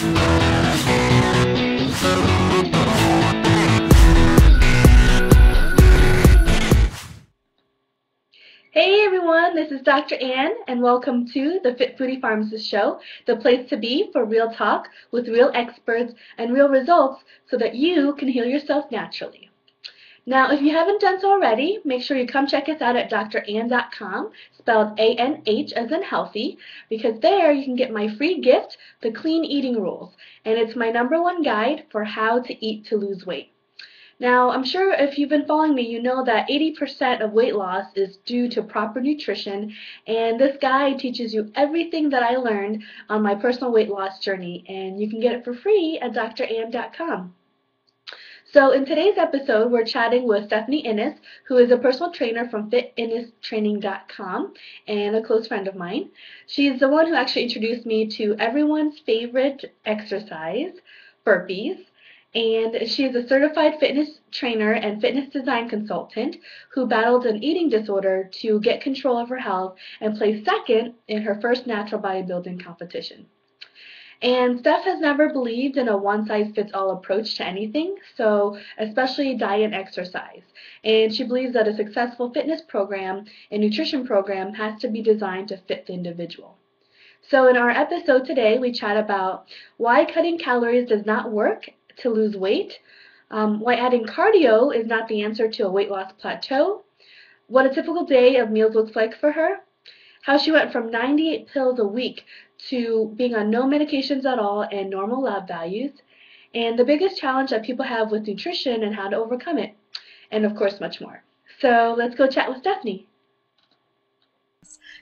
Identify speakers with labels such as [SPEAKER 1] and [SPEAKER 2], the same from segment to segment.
[SPEAKER 1] Hey everyone, this is Dr. Ann, and welcome to the Fit Foodie Pharmacist Show, the place to be for real talk with real experts and real results so that you can heal yourself naturally. Now, if you haven't done so already, make sure you come check us out at drann.com, spelled A-N-H as in healthy, because there you can get my free gift, The Clean Eating Rules, and it's my #1 guide for how to eat to lose weight. Now, I'm sure if you've been following me, you know that 80% of weight loss is due to proper nutrition, and this guide teaches you everything that I learned on my personal weight loss journey, and you can get it for free at drann.com. So in today's episode, we're chatting with Stephanie Inness, who is a personal trainer from fitinnesstraining.com and a close friend of mine. She's the one who actually introduced me to everyone's favorite exercise, burpees. And she is a certified fitness trainer and fitness design consultant who battled an eating disorder to get control of her health and placed second in her first natural bodybuilding competition. And Steph has never believed in a one-size-fits-all approach to anything, so especially diet and exercise. And she believes that a successful fitness program and nutrition program has to be designed to fit the individual. So in our episode today, we chat about why cutting calories does not work to lose weight, why adding cardio is not the answer to a weight loss plateau, what a typical day of meals looks like for her, how she went from 98 pills a week to being on no medications at all and normal lab values, and the biggest challenge that people have with nutrition and how to overcome it, and of course much more. So let's go chat with Stephanie.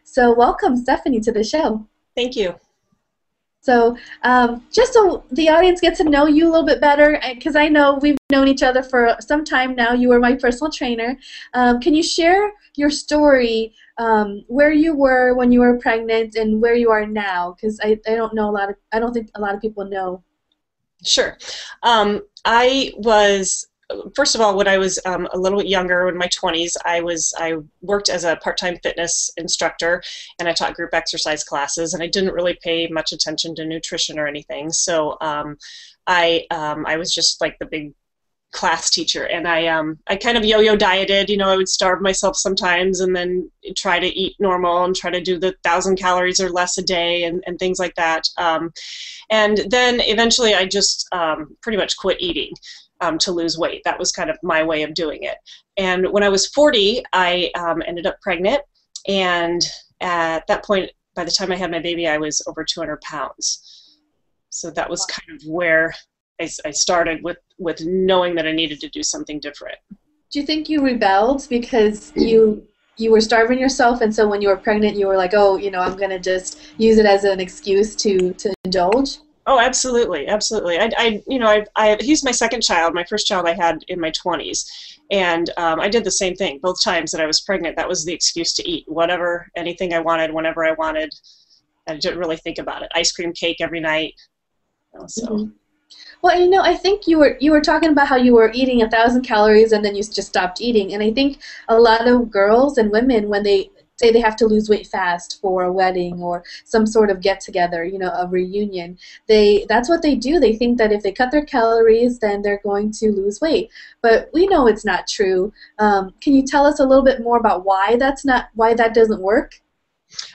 [SPEAKER 1] So welcome, Stephanie, to the show.
[SPEAKER 2] Thank you.
[SPEAKER 1] So just so the audience gets to know you a little bit better, because I know we've known each other for some time now. You were my personal trainer. Can you share your story, where you were when you were pregnant and where you are now? Because I don't think a lot of people know.
[SPEAKER 2] Sure. I was, first of all, when I was a little bit younger, in my 20s, I worked as a part-time fitness instructor, and I taught group exercise classes, and I didn't really pay much attention to nutrition or anything. So I was just like the big class teacher, and I kind of yo-yo dieted. I would starve myself sometimes, and then try to eat normal and try to do the 1,000 calories or less a day, and things like that. And then eventually, I just pretty much quit eating. To lose weight. That was kind of my way of doing it. And when I was 40, I ended up pregnant, and at that point, by the time I had my baby, I was over 200 pounds. So that was kind of where I started with knowing that I needed to do something different.
[SPEAKER 1] Do you think you rebelled because you were starving yourself, and so when you were pregnant, you were like, oh, I'm going to just use it as an excuse to indulge?
[SPEAKER 2] Oh, absolutely, absolutely. He's my second child. My first child I had in my 20s, and I did the same thing both times that I was pregnant. That was the excuse to eat whatever, anything I wanted, whenever I wanted. I didn't really think about it. Ice cream, cake every night. So.
[SPEAKER 1] Mm-hmm. Well, I think you were talking about how you were eating 1,000 calories and then you just stopped eating, and I think a lot of girls and women, when they say they have to lose weight fast for a wedding or some sort of get-together, a reunion, that's what they do. They think that if they cut their calories, then they're going to lose weight. But we know it's not true. Can you tell us a little bit more about why that doesn't work?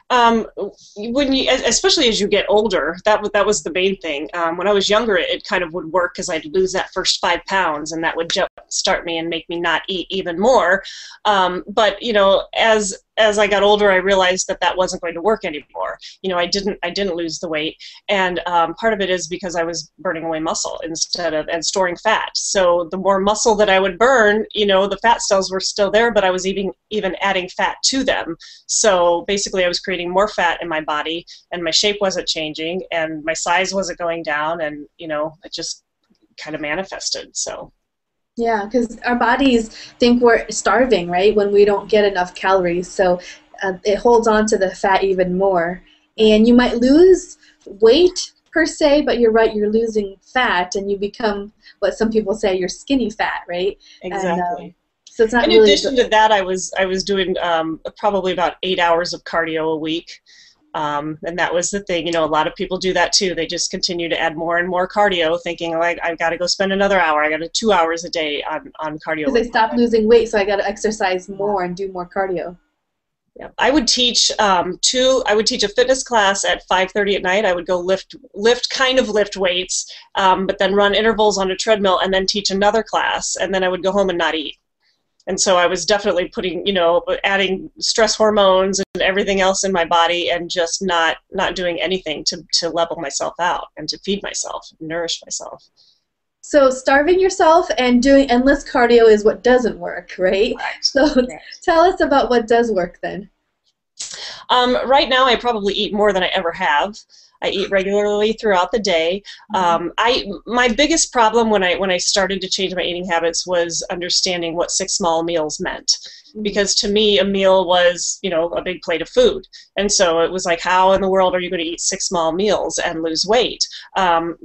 [SPEAKER 2] Especially as you get older, that was the main thing. When I was younger, it kind of would work because I'd lose that first 5 pounds, and that would start me and make me not eat even more. But as I got older, I realized that wasn't going to work anymore. I didn't lose the weight, and part of it is because I was burning away muscle and storing fat. So the more muscle that I would burn, the fat cells were still there, but I was even adding fat to them. So basically, I was creating more fat in my body, and my shape wasn't changing, and my size wasn't going down, and it just kind of manifested. So.
[SPEAKER 1] Yeah, because our bodies think we're starving, right, when we don't get enough calories. So it holds on to the fat even more. And you might lose weight per se, but you're right, you're losing fat, and you become what some people say, you're skinny fat, right?
[SPEAKER 2] Exactly.
[SPEAKER 1] And, so it's not
[SPEAKER 2] in
[SPEAKER 1] really
[SPEAKER 2] addition to that, I was doing probably about 8 hours of cardio a week. And that was the thing. A lot of people do that too. They just continue to add more and more cardio, thinking, oh, I've got to go spend another hour. I got to 2 hours a day on cardio.
[SPEAKER 3] Because they stopped losing weight, so I got to exercise more and do more cardio.
[SPEAKER 2] Yeah, I would teach a fitness class at 5:30 at night. I would go lift weights, but then run intervals on a treadmill and then teach another class, and then I would go home and not eat. And so I was definitely putting, adding stress hormones and everything else in my body, and just not doing anything to level myself out and to feed myself, nourish myself.
[SPEAKER 3] So starving yourself and doing endless cardio is what doesn't work, right?
[SPEAKER 2] Right.
[SPEAKER 3] So tell us about what does work then.
[SPEAKER 2] Right now I probably eat more than I ever have. I eat regularly throughout the day. My biggest problem when I started to change my eating habits was understanding what 6 small meals meant. Because to me, a meal was, a big plate of food. And so it was like, how in the world are you going to eat 6 small meals and lose weight?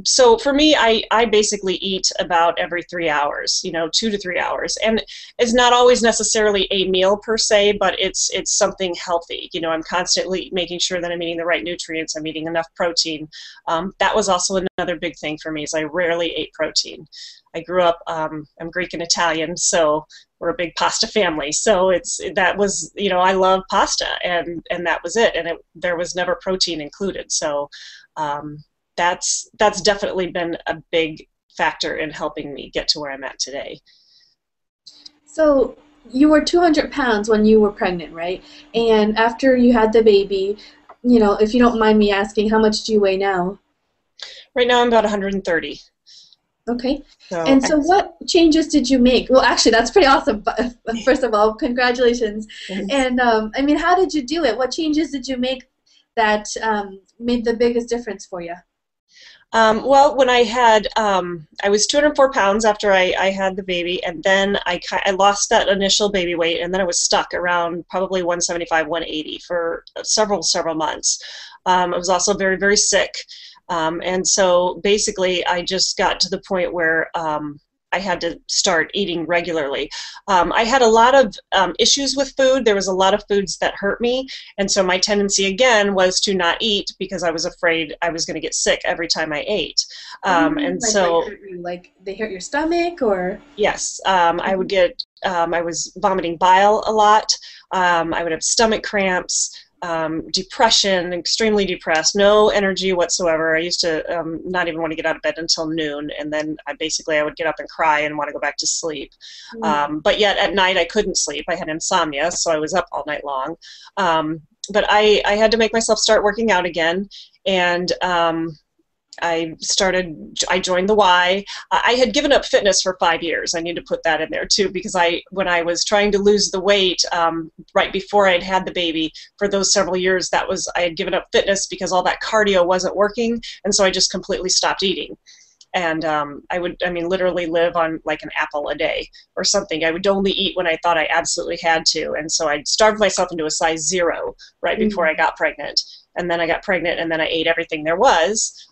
[SPEAKER 2] So for me, I basically eat about every 3 hours, 2 to 3 hours. And it's not always necessarily a meal per se, but it's something healthy. I'm constantly making sure that I'm eating the right nutrients. I'm eating enough protein. That was also another big thing for me, is I rarely ate protein. I grew up, I'm Greek and Italian, so we're a big pasta family. So I love pasta, and that was it. And there was never protein included. So that's definitely been a big factor in helping me get to where I'm at today.
[SPEAKER 3] So you were 200 pounds when you were pregnant, right? And after you had the baby, if you don't mind me asking, how much do you weigh now?
[SPEAKER 2] Right now I'm about 130.
[SPEAKER 3] Okay. So what changes did you make? Well, actually, that's pretty awesome. But first of all, congratulations.
[SPEAKER 2] Thanks.
[SPEAKER 3] And how did you do it? What changes did you make that made the biggest difference for you?
[SPEAKER 2] Well, when I was 204 pounds after I had the baby, and then I lost that initial baby weight, and then I was stuck around probably 175, 180 for several months. I was also very, very sick. And so basically I just got to the point where I had to start eating regularly. I had a lot of issues with food. There was a lot of foods that hurt me, and so my tendency again was to not eat because I was afraid I was going to get sick every time I ate.
[SPEAKER 3] Like they hurt your stomach, or?
[SPEAKER 2] Yes, I would get. I was vomiting bile a lot. I would have stomach cramps. Depression, extremely depressed, no energy whatsoever. I used to not even want to get out of bed until noon, and then I would get up and cry and want to go back to sleep. But yet at night I couldn't sleep. I had insomnia, so I was up all night long. But I had to make myself start working out again, and I joined the Y. I had given up fitness for 5 years. I need to put that in there too, because when I was trying to lose the weight right before I'd had the baby, for those several years, I had given up fitness because all that cardio wasn't working, and so I just completely stopped eating. And I would literally live on like an apple a day or something. I would only eat when I thought I absolutely had to, and so I'd starved myself into a size 0 right before I got pregnant. And then I got pregnant, and then I ate everything there was.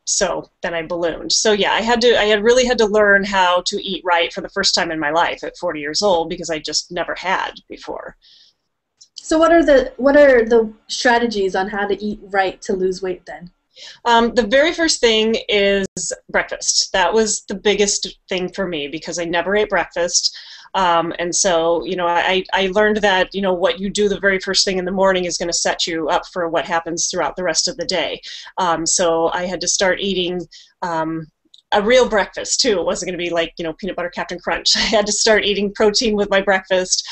[SPEAKER 2] So then I ballooned. So yeah, I really had to learn how to eat right for the first time in my life at 40 years old, because I just never had before.
[SPEAKER 3] So what are the strategies on how to eat right to lose weight then?
[SPEAKER 2] The very first thing is breakfast. That was the biggest thing for me, because I never ate breakfast. And so, I learned that, what you do the very first thing in the morning is going to set you up for what happens throughout the rest of the day. So I had to start eating a real breakfast too. It wasn't going to be like, peanut butter Captain Crunch. I had to start eating protein with my breakfast,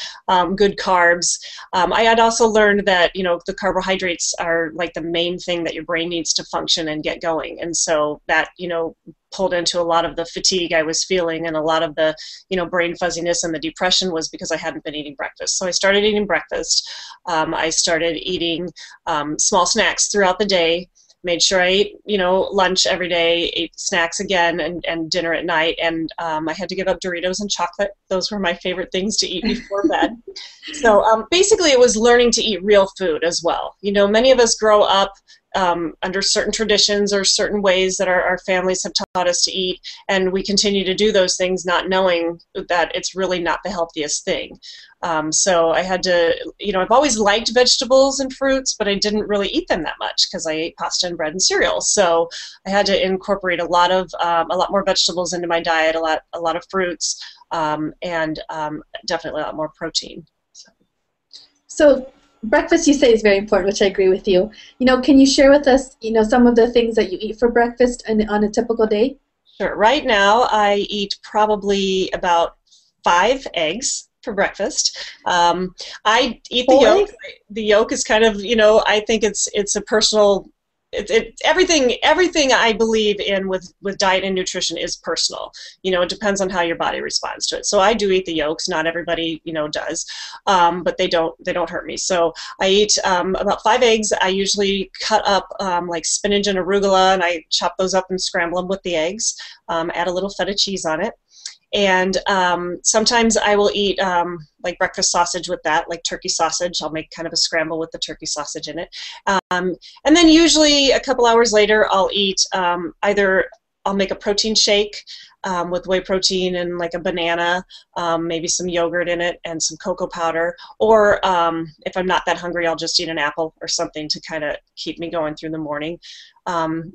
[SPEAKER 2] good carbs. I had also learned that, the carbohydrates are like the main thing that your brain needs to function and get going. And so that, pulled into a lot of the fatigue I was feeling, and a lot of the, brain fuzziness and the depression was because I hadn't been eating breakfast. So I started eating breakfast. I started eating small snacks throughout the day. Made sure I ate, lunch every day, ate snacks again, and dinner at night. And I had to give up Doritos and chocolate. Those were my favorite things to eat before bed. So basically it was learning to eat real food as well. Many of us grow up under certain traditions or certain ways that our families have taught us to eat, and we continue to do those things not knowing that it's really not the healthiest thing. So I had to, I've always liked vegetables and fruits, but I didn't really eat them that much because I ate pasta and bread and cereal. So I had to incorporate a lot more vegetables into my diet, a lot of fruits, and definitely a lot more protein.
[SPEAKER 3] So breakfast, you say, is very important, which I agree with you. Can you share with us, some of the things that you eat for breakfast on a typical day?
[SPEAKER 2] Sure. Right now, I eat probably about 5 eggs for breakfast. I eat the yolk. The yolk is kind of, I think it's a personal. Everything I believe in with diet and nutrition is personal. It depends on how your body responds to it. So I do eat the yolks. Not everybody, does, but they don't hurt me. So I eat about 5 eggs. I usually cut up like spinach and arugula, and I chop those up and scramble them with the eggs. Add a little feta cheese on it. And sometimes I will eat like breakfast sausage with that, like turkey sausage. I'll make kind of a scramble with the turkey sausage in it. And then usually a couple hours later, I'll eat either I'll make a protein shake with whey protein and like a banana, maybe some yogurt in it and some cocoa powder. Or if I'm not that hungry, I'll just eat an apple or something to kind of keep me going through the morning.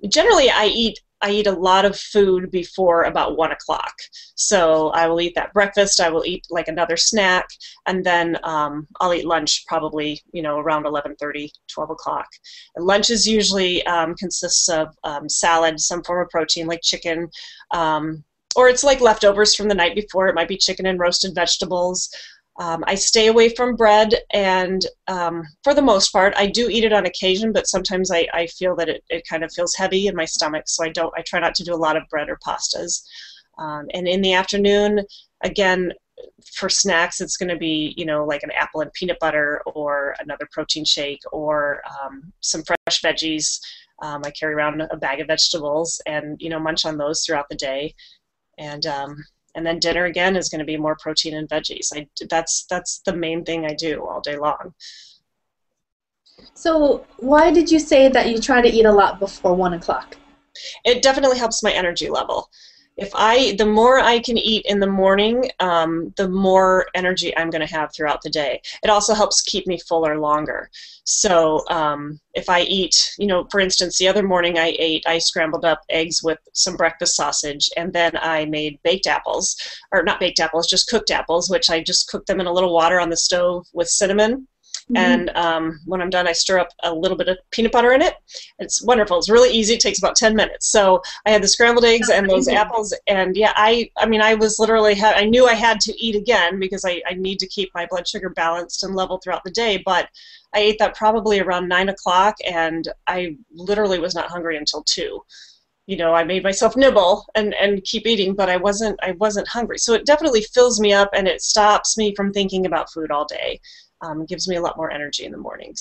[SPEAKER 2] Generally, I eat a lot of food before about 1 o'clock. So I will eat that breakfast, I will eat like another snack, and then I'll eat lunch probably, around 11:30, 12 o'clock. And lunch is usually consists of salad, some form of protein like chicken, or it's like leftovers from the night before. It might be chicken and roasted vegetables. I stay away from bread, and for the most part, I do eat it on occasion, but sometimes I feel that it kind of feels heavy in my stomach, so I try not to do a lot of bread or pastas. And in the afternoon, again, for snacks, it's going to be, like an apple and peanut butter or another protein shake or some fresh veggies. I carry around a bag of vegetables and, munch on those throughout the day. And then dinner again is going to be more protein and veggies. That's the main thing I do all day long.
[SPEAKER 3] So why did you say that you try to eat a lot before 1 o'clock?
[SPEAKER 2] It definitely helps my energy level. The more I can eat in the morning, the more energy I'm going to have throughout the day. It also helps keep me fuller longer. So if I eat, for instance, the other morning I scrambled up eggs with some breakfast sausage, and then I made baked apples, or not baked apples, just cooked apples, which I just cooked them in a little water on the stove with cinnamon. Mm-hmm. And when I'm done, I stir up a little bit of peanut butter in it. It's wonderful. It's really easy. It takes about 10 minutes. So I had the scrambled eggs and those apples, and yeah, I was literally, I knew I had to eat again because I need to keep my blood sugar balanced and level throughout the day, but I ate that probably around 9 o'clock, and I literally was not hungry until 2. I made myself nibble and keep eating, but I wasn't hungry. So it definitely fills me up, and it stops me from thinking about food all day. Gives me a lot more energy in the morning.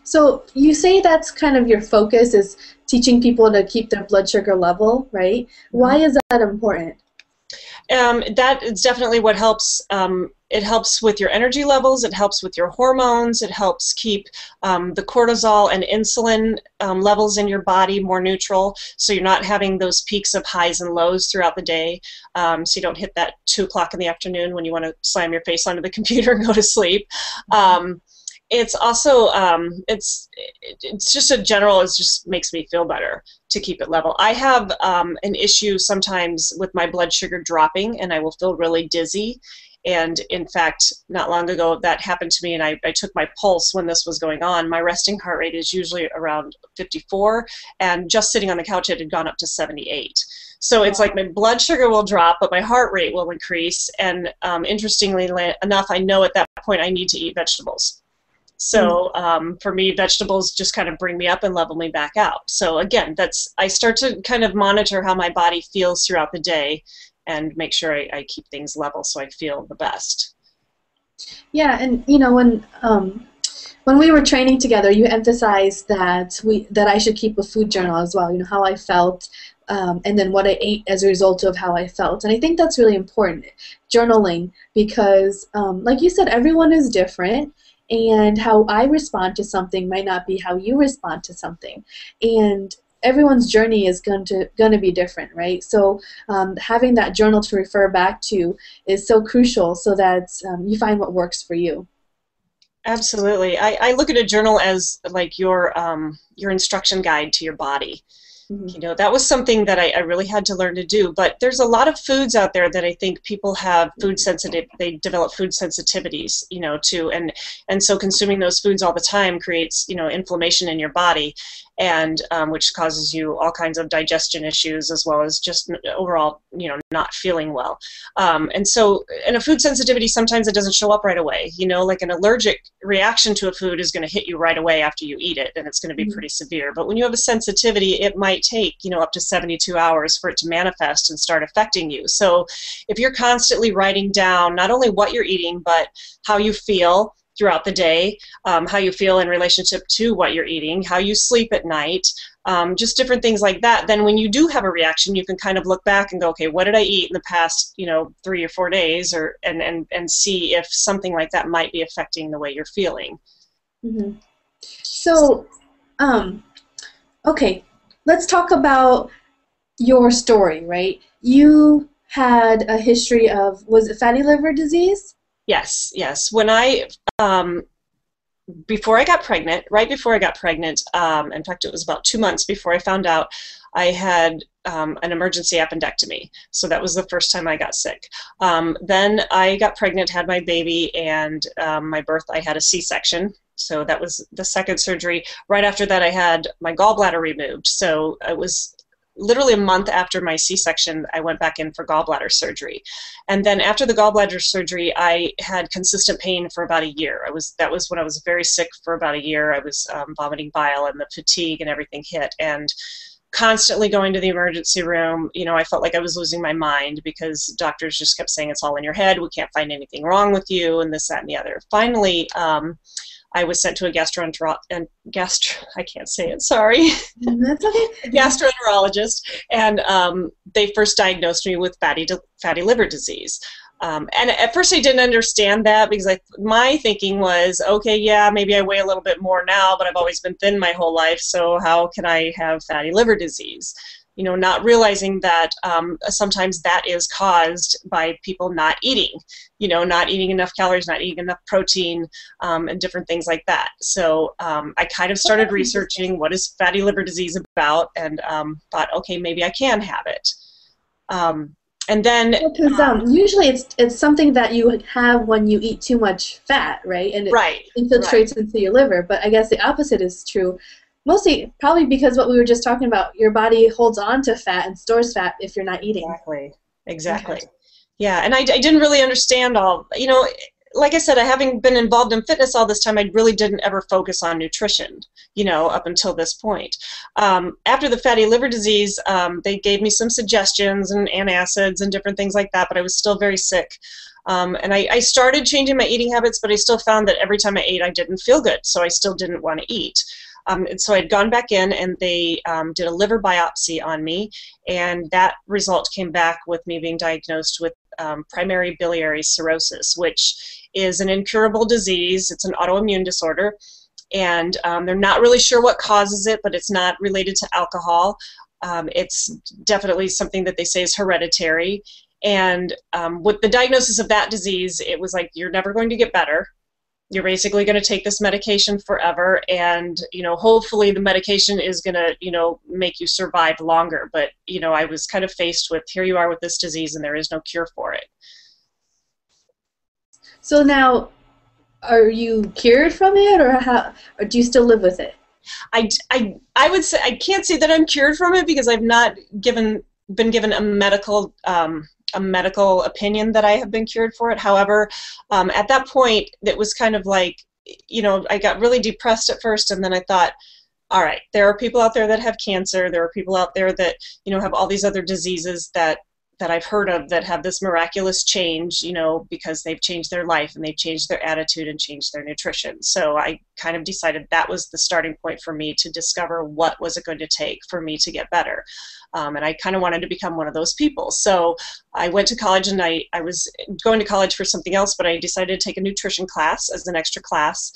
[SPEAKER 2] So
[SPEAKER 3] you say that's kind of your focus, is teaching people to keep their blood sugar level, right? Mm-hmm. Why is that important?
[SPEAKER 2] That is definitely what helps. It helps with your energy levels. It helps with your hormones. It helps keep the cortisol and insulin levels in your body more neutral, so you're not having those peaks of highs and lows throughout the day. So you don't hit that 2 o'clock in the afternoon when you want to slam your face onto the computer and go to sleep. It's also it's just a general. It just makes me feel better to keep it level. I have an issue sometimes with my blood sugar dropping, and I will feel really dizzy. And in fact, not long ago that happened to me, and I took my pulse when this was going on. My resting heart rate is usually around 54, and just sitting on the couch it had gone up to 78. So it's like my blood sugar will drop, but my heart rate will increase. And interestingly enough, I know at that point I need to eat vegetables. So for me, vegetables just kind of bring me up and level me back out. So again, I start to kind of monitor how my body feels throughout the day and make sure I keep things level so I feel the best.
[SPEAKER 3] Yeah, and when we were training together, you emphasized that I should keep a food journal as well. How I felt, and then what I ate as a result of how I felt. And I think that's really important, journaling, because like you said, everyone is different. and how I respond to something might not be how you respond to something. And everyone's journey is going to be different, right? So having that journal to refer back to is so crucial, so that you find what works for you.
[SPEAKER 2] Absolutely. I look at a journal as like your instruction guide to your body.
[SPEAKER 3] Mm-hmm.
[SPEAKER 2] You know, that was something that I really had to learn to do. But there's a lot of foods out there that I think people have they develop food sensitivities, you know, to, and so consuming those foods all the time creates, you know, inflammation in your body, and which causes you all kinds of digestion issues, as well as just overall, you know, not feeling well. And so, in a food sensitivity, sometimes it doesn't show up right away. You know, like an allergic reaction to a food is going to hit you right away after you eat it, and it's going to be pretty severe. But when you have a sensitivity, it might take, you know, up to 72 hours for it to manifest and start affecting you. So if you're constantly writing down not only what you're eating, but how you feel throughout the day, how you feel in relationship to what you're eating, how you sleep at night, just different things like that, then when you do have a reaction, you can kind of look back and go, okay, what did I eat in the past, you know, 3 or 4 days, or and see if something like that might be affecting the way you're feeling.
[SPEAKER 3] Mm-hmm. So, okay, let's talk about your story, right? You had a history of, was it fatty liver disease?
[SPEAKER 2] Yes, yes. When I, before I got pregnant, right before I got pregnant, in fact, it was about 2 months before I found out, I had an emergency appendectomy. So that was the first time I got sick. Then I got pregnant, had my baby, and my birth, I had a C-section. So that was the second surgery. Right after that, I had my gallbladder removed. So it was literally a month after my C-section, I went back in for gallbladder surgery. And then after the gallbladder surgery, I had consistent pain for about a year. That was when I was very sick for about a year. I was vomiting bile, and the fatigue and everything hit. And constantly going to the emergency room, you know, I felt like I was losing my mind, because doctors just kept saying, it's all in your head, we can't find anything wrong with you, and this, that, and the other. Finally, I was sent to a I can't say it, sorry.
[SPEAKER 3] That's okay.
[SPEAKER 2] Gastroenterologist, and they first diagnosed me with fatty liver disease. And at first I didn't understand that, because my thinking was, okay, yeah, maybe I weigh a little bit more now, but I've always been thin my whole life, so how can I have fatty liver disease? You know, not realizing that sometimes that is caused by people not eating, you know, not eating enough calories, not eating enough protein, and different things like that. So I kind of started researching what is fatty liver disease about, and thought, okay, maybe I can have it. And then
[SPEAKER 3] usually it's something that you have when you eat too much fat, right? And it infiltrates into your liver. But I guess the opposite is true. Mostly, probably because what we were just talking about, your body holds on to fat and stores fat if you're not eating.
[SPEAKER 2] Exactly. Okay. Yeah, and I didn't really understand all, you know, like I said, having been involved in fitness all this time, I really didn't ever focus on nutrition, you know, up until this point. After the fatty liver disease, they gave me some suggestions and antacids and different things like that, but I was still very sick. And I started changing my eating habits, but I still found that every time I ate, I didn't feel good, so I still didn't want to eat. And so I'd gone back in, and they did a liver biopsy on me, and that result came back with me being diagnosed with primary biliary cirrhosis, which is an incurable disease. It's an autoimmune disorder, and they're not really sure what causes it, but it's not related to alcohol. It's definitely something that they say is hereditary. And with the diagnosis of that disease, it was like, you're never going to get better. You're basically going to take this medication forever, and, you know, hopefully the medication is going to, you know, make you survive longer. But, you know, I was kind of faced with, here you are with this disease, and there is no cure for it.
[SPEAKER 3] So now, are you cured from it, or do you still live with it?
[SPEAKER 2] I would say, I can't say that I'm cured from it, because I've not been given a medical opinion that I have been cured for it. However, at that point, it was kind of like, you know, I got really depressed at first, and then I thought, all right, there are people out there that have cancer. There are people out there that, you know, have all these other diseases that that I've heard of that have this miraculous change, you know, because they've changed their life and they've changed their attitude and changed their nutrition. So I kind of decided that was the starting point for me to discover what was it going to take for me to get better. And I kind of wanted to become one of those people. So I went to college, and I was going to college for something else, but I decided to take a nutrition class as an extra class.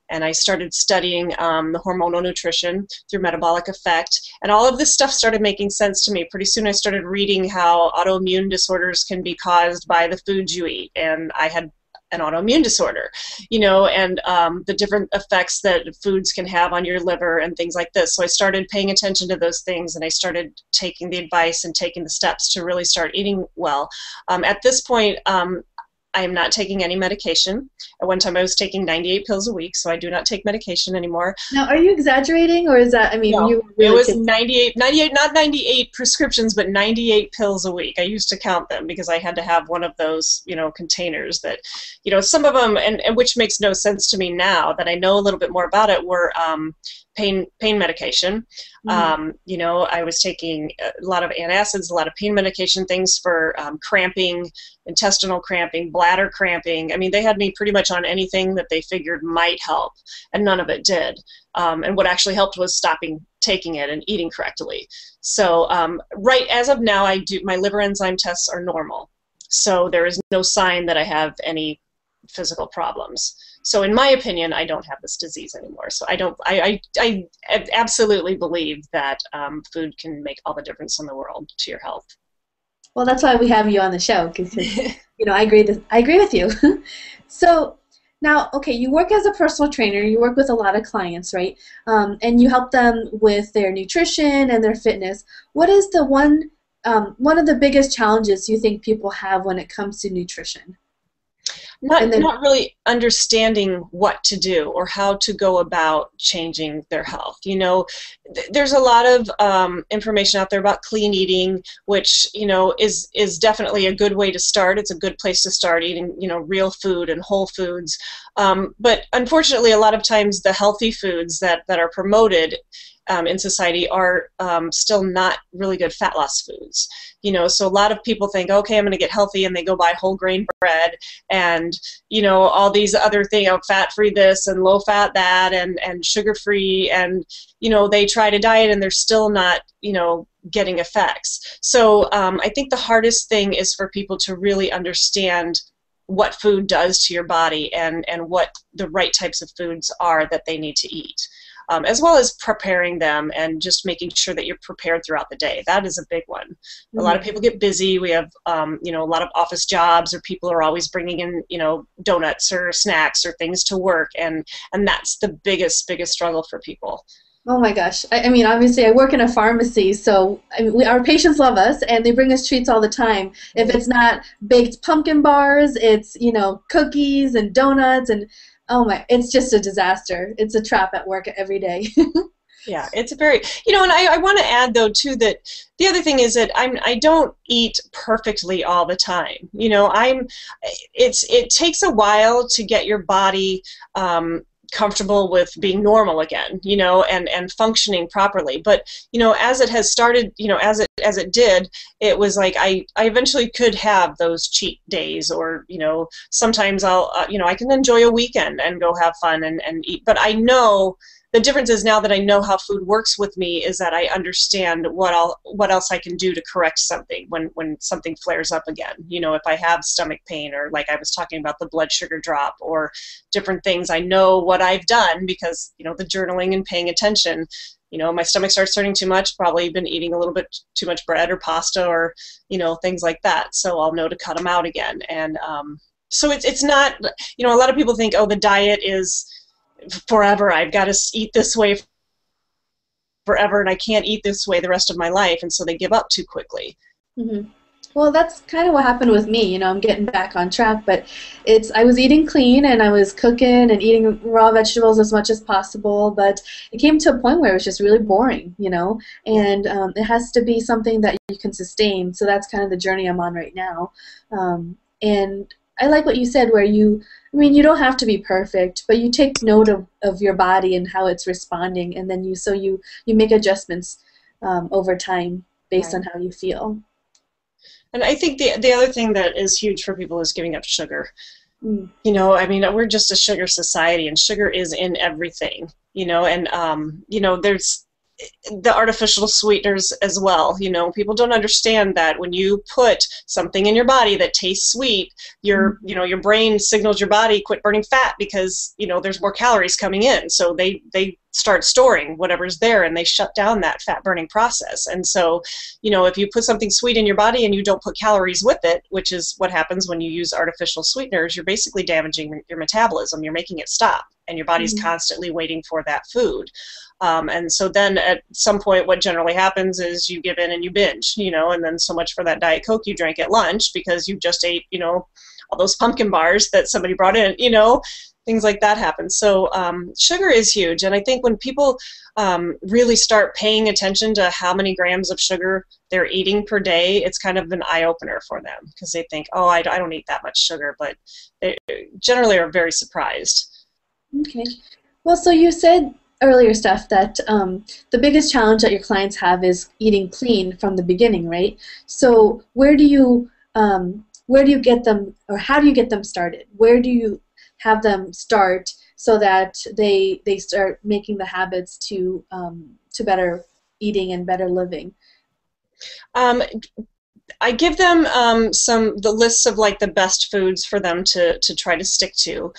[SPEAKER 2] And I started studying the hormonal nutrition through metabolic effect. And all of this stuff started making sense to me. Pretty soon I started reading how autoimmune disorders can be caused by the foods you eat. And I had an autoimmune disorder, you know, and the different effects that foods can have on your liver and things like this. So I started paying attention to those things, and I started taking the advice and taking the steps to really start eating well. At this point, I am not taking any medication. At one time I was taking 98 pills a week, so I do not take medication anymore.
[SPEAKER 3] Now, are you exaggerating, or is that, I mean,
[SPEAKER 2] no,
[SPEAKER 3] you really
[SPEAKER 2] it was 98, not 98 prescriptions, but 98 pills a week. I used to count them because I had to have one of those, you know, containers that, you know, some of them, and which makes no sense to me now that I know a little bit more about it, were pain medication. You know, I was taking a lot of antacids, a lot of pain medication, things for cramping, intestinal cramping, bladder cramping. I mean, they had me pretty much on anything that they figured might help, and none of it did. And what actually helped was stopping taking it and eating correctly. So right as of now, my liver enzyme tests are normal. So there is no sign that I have any physical problems. So in my opinion, I don't have this disease anymore. So I absolutely believe that food can make all the difference in the world to your health.
[SPEAKER 3] Well, that's why we have you on the show, because you know, I agree with you. So now, okay, you work as a personal trainer. You work with a lot of clients, right? And you help them with their nutrition and their fitness. What is the one of the biggest challenges you think people have when it comes to nutrition?
[SPEAKER 2] Not really understanding what to do or how to go about changing their health. You know, there's a lot of information out there about clean eating, which, you know, is definitely a good way to start. It's a good place to start eating, you know, real food and whole foods. But unfortunately, a lot of times the healthy foods that are promoted in society are still not really good fat loss foods. You know, so a lot of people think, okay, I'm going to get healthy, and they go buy whole grain bread and, you know, all these other things, fat-free this and low-fat that and sugar-free, and, you know, they try to diet and they're still not, you know, getting effects. So I think the hardest thing is for people to really understand what food does to your body and what the right types of foods are that they need to eat. As well as preparing them and just making sure that you're prepared throughout the day. That is a big one. Mm-hmm. A lot of people get busy. We have, you know, a lot of office jobs, or people are always bringing in, you know, donuts or snacks or things to work, and that's the biggest struggle for people.
[SPEAKER 3] Oh my gosh. I mean, obviously I work in a pharmacy, so our patients love us, and they bring us treats all the time. If it's not baked pumpkin bars, it's, you know, cookies and donuts, and oh my, it's just a disaster. It's a trap at work every day.
[SPEAKER 2] Yeah, it's a very, you know, and I want to add though too that the other thing is that I don't eat perfectly all the time. You know, it takes a while to get your body comfortable with being normal again, you know, and functioning properly. But, you know, as it has started, you know, as it did, it was like I eventually could have those cheat days, or, you know, sometimes I'll, you know, I can enjoy a weekend and go have fun and eat. But I know the difference is, now that I know how food works with me, is that I understand what else I can do to correct something when something flares up again. You know, if I have stomach pain, or like I was talking about the blood sugar drop, or different things, I know what I've done because, you know, the journaling and paying attention. You know, my stomach starts turning too much, probably been eating a little bit too much bread or pasta, or, you know, things like that. So I'll know to cut them out again. And so it's not, you know, a lot of people think, oh, the diet is forever. I've got to eat this way forever, and I can't eat this way the rest of my life, and so they give up too quickly.
[SPEAKER 3] Mm-hmm. Well, that's kind of what happened with me. You know, I'm getting back on track, but I was eating clean, and I was cooking and eating raw vegetables as much as possible, but it came to a point where it was just really boring, you know, and it has to be something that you can sustain. So that's kind of the journey I'm on right now. And I like what you said, where you don't have to be perfect, but you take note of your body and how it's responding, and then you make adjustments over time based on how you feel.
[SPEAKER 2] And I think the other thing that is huge for people is giving up sugar.
[SPEAKER 3] Mm.
[SPEAKER 2] You know, I mean, we're just a sugar society, and sugar is in everything, you know, and, you know, there's the artificial sweeteners as well. You know, people don't understand that when you put something in your body that tastes sweet, you know, your brain signals your body quit burning fat because, you know, there's more calories coming in. So they start storing whatever's there, and they shut down that fat burning process. And so, you know, if you put something sweet in your body and you don't put calories with it, which is what happens when you use artificial sweeteners, you're basically damaging your metabolism. You're making it stop, and your body's constantly waiting for that food. And so then at some point what generally happens is you give in and you binge, you know, and then so much for that Diet Coke you drank at lunch because you just ate, you know, all those pumpkin bars that somebody brought in, you know, things like that happen. So sugar is huge. And I think when people really start paying attention to how many grams of sugar they're eating per day, it's kind of an eye-opener for them because they think, oh, I don't eat that much sugar, but they generally are very surprised.
[SPEAKER 3] Okay. Well, so you said earlier, Steph, that the biggest challenge that your clients have is eating clean from the beginning, right? So where do you get them, or how do you get them started? Where do you have them start so that they start making the habits to better eating and better living?
[SPEAKER 2] I give them the lists of like the best foods for them to try to stick to.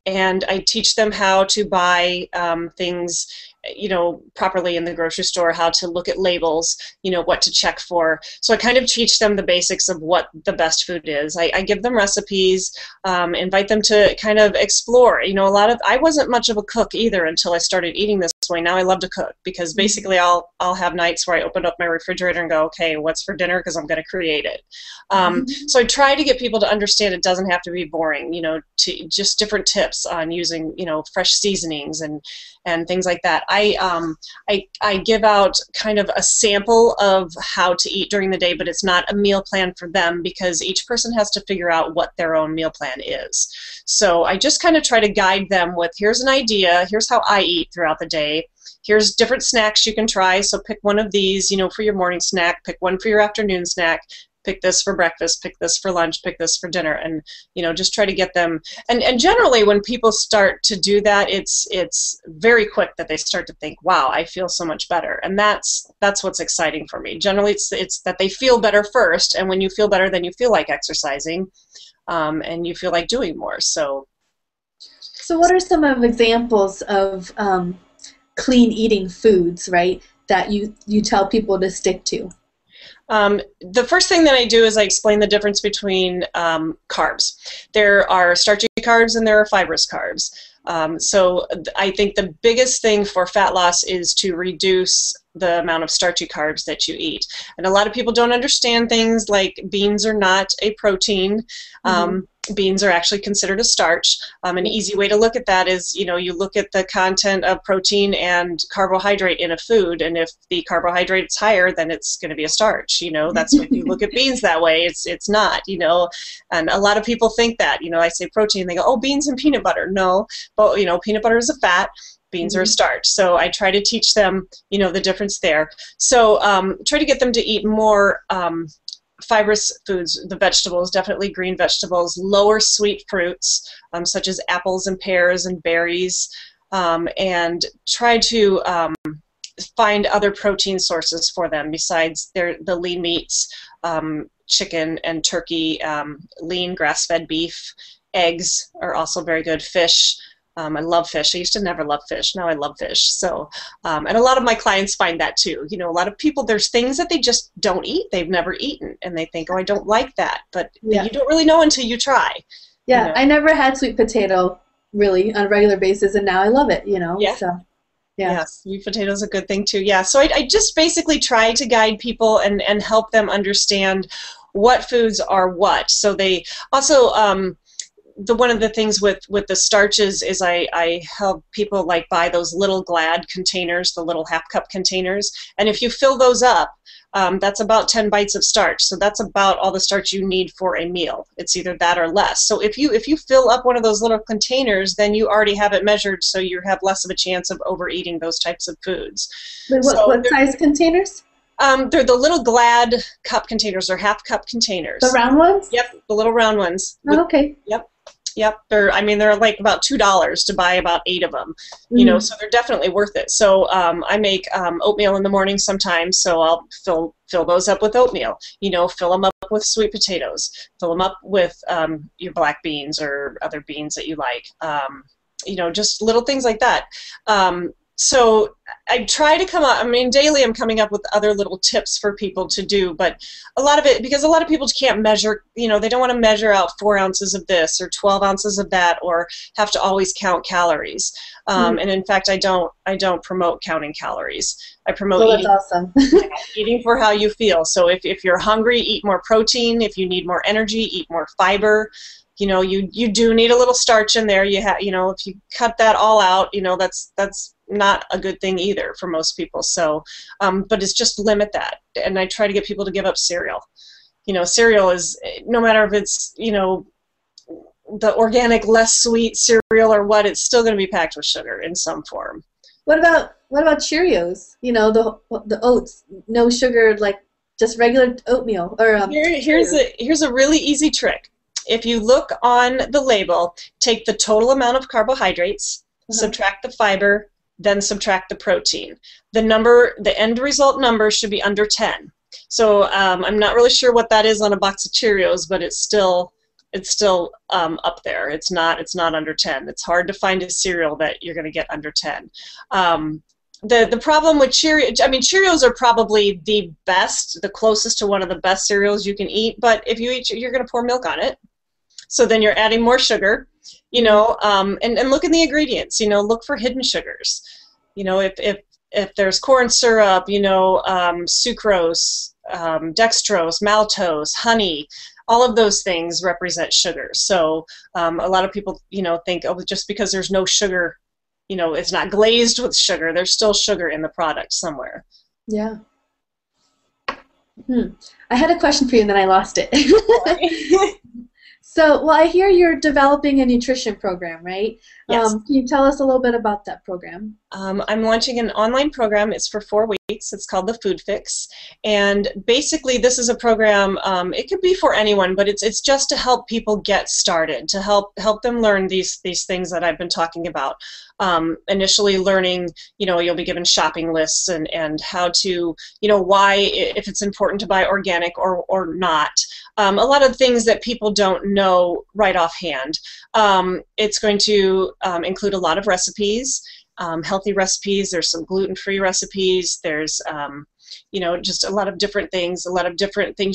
[SPEAKER 2] And I teach them how to buy things, you know, properly in the grocery store, how to look at labels, you know, what to check for. So I kind of teach them the basics of what the best food is. I give them recipes, invite them to kind of explore. You know, I wasn't much of a cook either until I started eating this way. Now I love to cook because basically I'll have nights where I open up my refrigerator and go, okay, what's for dinner? Because I'm going to create it. So I try to get people to understand it doesn't have to be boring, you know, to just different tips on using, you know, fresh seasonings and things like that. I give out kind of a sample of how to eat during the day, but it's not a meal plan for them because each person has to figure out what their own meal plan is. So I just kind of try to guide them with, here's an idea, here's how I eat throughout the day, here's different snacks you can try, so pick one of these, you know, for your morning snack, pick one for your afternoon snack, pick this for breakfast, pick this for lunch, pick this for dinner, and, you know, just try to get them. And generally when people start to do that, it's very quick that they start to think, wow, I feel so much better. And that's what's exciting for me. Generally it's that they feel better first, and when you feel better, then you feel like exercising, and you feel like doing more. So
[SPEAKER 3] what are some of examples of clean eating foods, right, that you tell people to stick to?
[SPEAKER 2] The first thing that I do is I explain the difference between carbs. There are starchy carbs and there are fibrous carbs. So I think the biggest thing for fat loss is to reduce the amount of starchy carbs that you eat. And a lot of people don't understand things like beans are not a protein. Beans are actually considered a starch. An easy way to look at that is, you know, you look at the content of protein and carbohydrate in a food, and if the carbohydrate is higher, then it's going to be a starch. You know, that's when you look at beans that way. It's not, you know, and a lot of people think that, you know, I say protein, they go, oh, beans and peanut butter. No, but, you know, peanut butter is a fat. Beans are a starch. So I try to teach them, you know, the difference there. So try to get them to eat more fibrous foods, the vegetables, definitely green vegetables, lower sweet fruits, such as apples and pears and berries, and try to find other protein sources for them besides the lean meats, chicken and turkey, lean grass-fed beef. Eggs are also very good. Fish. I love fish. I used to never love fish. Now I love fish. So, and a lot of my clients find that too. You know, a lot of people, there's things that they just don't eat. They've never eaten. And they think, oh, I don't like that. But you don't really know until you try.
[SPEAKER 3] Yeah,
[SPEAKER 2] you know?
[SPEAKER 3] I never had sweet potato really on a regular basis, and now I love it, you know.
[SPEAKER 2] Yeah.
[SPEAKER 3] So, yeah.
[SPEAKER 2] Yeah, sweet potato is a good thing too. Yeah, so I just basically try to guide people and help them understand what foods are what. So they also, one of the things with the starches is I help people like buy those little Glad containers, the little half-cup containers, and if you fill those up, that's about 10 bites of starch. So that's about all the starch you need for a meal. It's either that or less. So if you fill up one of those little containers, then you already have it measured, so you have less of a chance of overeating those types of foods.
[SPEAKER 3] Wait, what size containers?
[SPEAKER 2] They're the little Glad cup containers or half cup containers.
[SPEAKER 3] The round ones?
[SPEAKER 2] Yep, the little round ones.
[SPEAKER 3] Oh, okay.
[SPEAKER 2] Yep. They're like about $2 to buy about 8 of them. So they're definitely worth it. So I make oatmeal in the morning sometimes, so I'll fill those up with oatmeal. Fill them up with sweet potatoes. Fill them up with your black beans or other beans that you like. Just little things like that. So I try to come up, daily I'm coming up with other little tips for people to do, but a lot of it, because a lot of people can't measure, they don't want to measure out 4 ounces of this or 12 ounces of that, or have to always count calories. And in fact, I don't promote counting calories. I promote
[SPEAKER 3] that's awesome.
[SPEAKER 2] eating for how you feel. So if you're hungry, eat more protein. If you need more energy, eat more fiber. You do need a little starch in there. If you cut that all out, that's not a good thing either for most people. So, but it's just limit that. And I try to get people to give up cereal. Cereal is, no matter if it's, the organic, less sweet cereal or what, it's still going to be packed with sugar in some form.
[SPEAKER 3] What about Cheerios? The oats, no sugar, like just regular oatmeal. Or
[SPEAKER 2] here's a really easy trick. If you look on the label, take the total amount of carbohydrates, subtract the fiber, then subtract the protein. The end result number should be under 10. So I'm not really sure what that is on a box of Cheerios, but it's still up there. It's not under 10. It's hard to find a cereal that you're going to get under 10. The problem with Cheerios are probably the best, the closest to one of the best cereals you can eat, but if you eat, you're going to pour milk on it. So then you're adding more sugar, and look in the ingredients, look for hidden sugars. If there's corn syrup, sucrose, dextrose, maltose, honey, all of those things represent sugar. So a lot of people, think, oh, just because there's no sugar, it's not glazed with sugar, there's still sugar in the product somewhere.
[SPEAKER 3] Yeah. I had a question for you and then I lost it. So, I hear you're developing a nutrition program, right?
[SPEAKER 2] Yes.
[SPEAKER 3] Can you tell us a little bit about that program?
[SPEAKER 2] I'm launching an online program. It's for 4 weeks. It's called the Food Fix. And basically this is a program, it could be for anyone, but it's just to help people get started, to help them learn these things that I've been talking about. Initially learning, you'll be given shopping lists and how to, why, if it's important to buy organic or not. A lot of things that people don't know right offhand. It's going to include a lot of recipes, healthy recipes. There's some gluten-free recipes. There's, just a lot of different things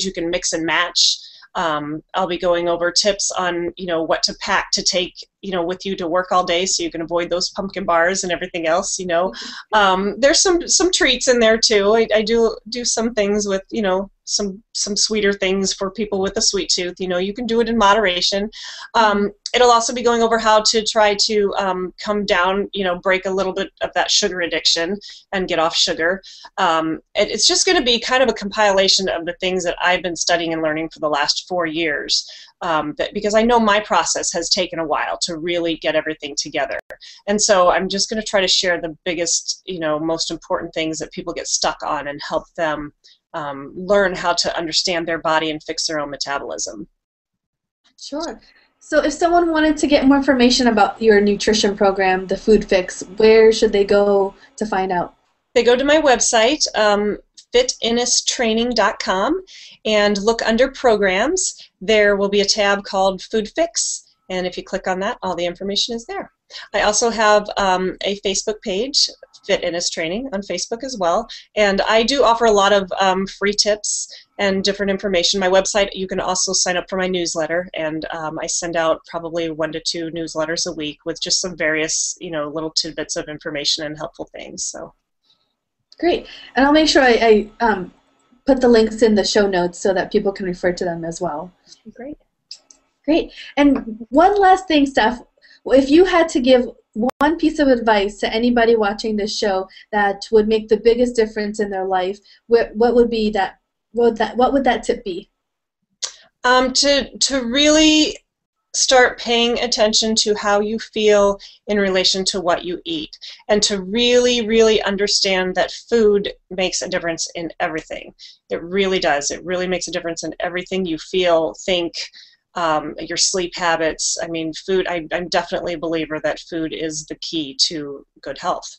[SPEAKER 2] you can mix and match. I'll be going over tips on, what to pack to take, with you to work all day so you can avoid those pumpkin bars and everything else, There's some treats in there too. I do some things with, some sweeter things for people with a sweet tooth. You can do it in moderation. It'll also be going over how to try to come down, break a little bit of that sugar addiction and get off sugar. It's just going to be kind of a compilation of the things that I've been studying and learning for the last 4 years. Because I know my process has taken a while to really get everything together. And so I'm just going to try to share the biggest, most important things that people get stuck on and help them learn how to understand their body and fix their own metabolism.
[SPEAKER 3] Sure. So if someone wanted to get more information about your nutrition program, the Food Fix, where should they go to find out?
[SPEAKER 2] They go to my website, fitnesstraining.com, and look under programs. There will be a tab called Food Fix, and if you click on that, all the information is there. I also have a Facebook page, Fit Inness Training, on Facebook as well, and I do offer a lot of free tips and different information. My website, you can also sign up for my newsletter, and I send out probably 1 to 2 newsletters a week with just some various, little tidbits of information and helpful things. So. Great,
[SPEAKER 3] and I'll make sure I put the links in the show notes so that people can refer to them as well. Great. And one last thing, Steph, if you had to give one piece of advice to anybody watching this show that would make the biggest difference in their life, what would be that? What would that tip be?
[SPEAKER 2] To really start paying attention to how you feel in relation to what you eat, and to really, really understand that food makes a difference in everything. It really does. It really makes a difference in everything you feel, think, your sleep habits. I mean, food, I'm definitely a believer that food is the key to good health.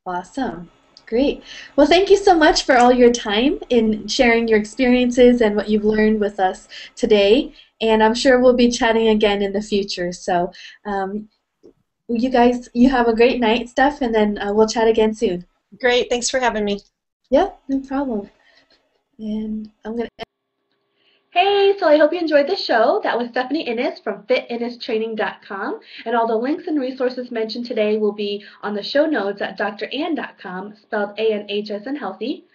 [SPEAKER 3] Awesome. Great. Well, thank you so much for all your time in sharing your experiences and what you've learned with us today. And I'm sure we'll be chatting again in the future. So you guys, you have a great night, Steph, and then we'll chat again soon.
[SPEAKER 2] Great. Thanks for having me.
[SPEAKER 3] Yeah, no problem. And I'm going to...
[SPEAKER 1] Hey, so I hope you enjoyed the show. That was Stephanie Inness from fitinnesstraining.com, and all the links and resources mentioned today will be on the show notes at drann.com, spelled A-N-H as in healthy.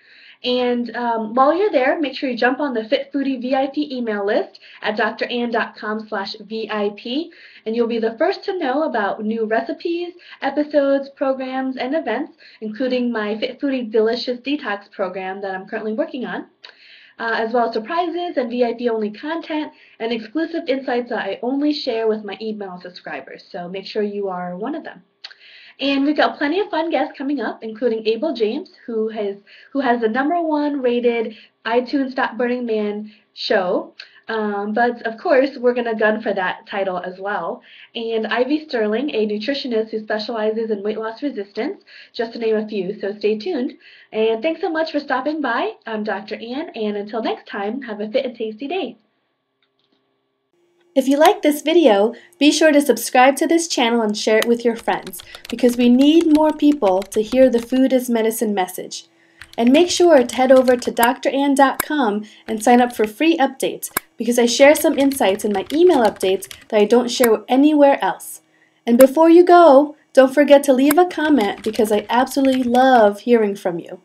[SPEAKER 1] And while you're there, make sure you jump on the Fit Foodie VIP email list at drann.com/VIP, and you'll be the first to know about new recipes, episodes, programs, and events, including my Fit Foodie Delicious Detox program that I'm currently working on. As well as surprises and VIP-only content and exclusive insights that I only share with my email subscribers. So make sure you are one of them. And we've got plenty of fun guests coming up, including Abel James, who has the #1 rated iTunes Stop Burning Man show. But of course, we're going to gun for that title as well. And Ivy Sterling, a nutritionist who specializes in weight loss resistance, just to name a few, so stay tuned. And thanks so much for stopping by. I'm Dr. Ann, and until next time, have a fit and tasty day.
[SPEAKER 3] If you like this video, be sure to subscribe to this channel and share it with your friends, because we need more people to hear the food is medicine message. And make sure to head over to drann.com and sign up for free updates, because I share some insights in my email updates that I don't share anywhere else. And before you go, don't forget to leave a comment, because I absolutely love hearing from you.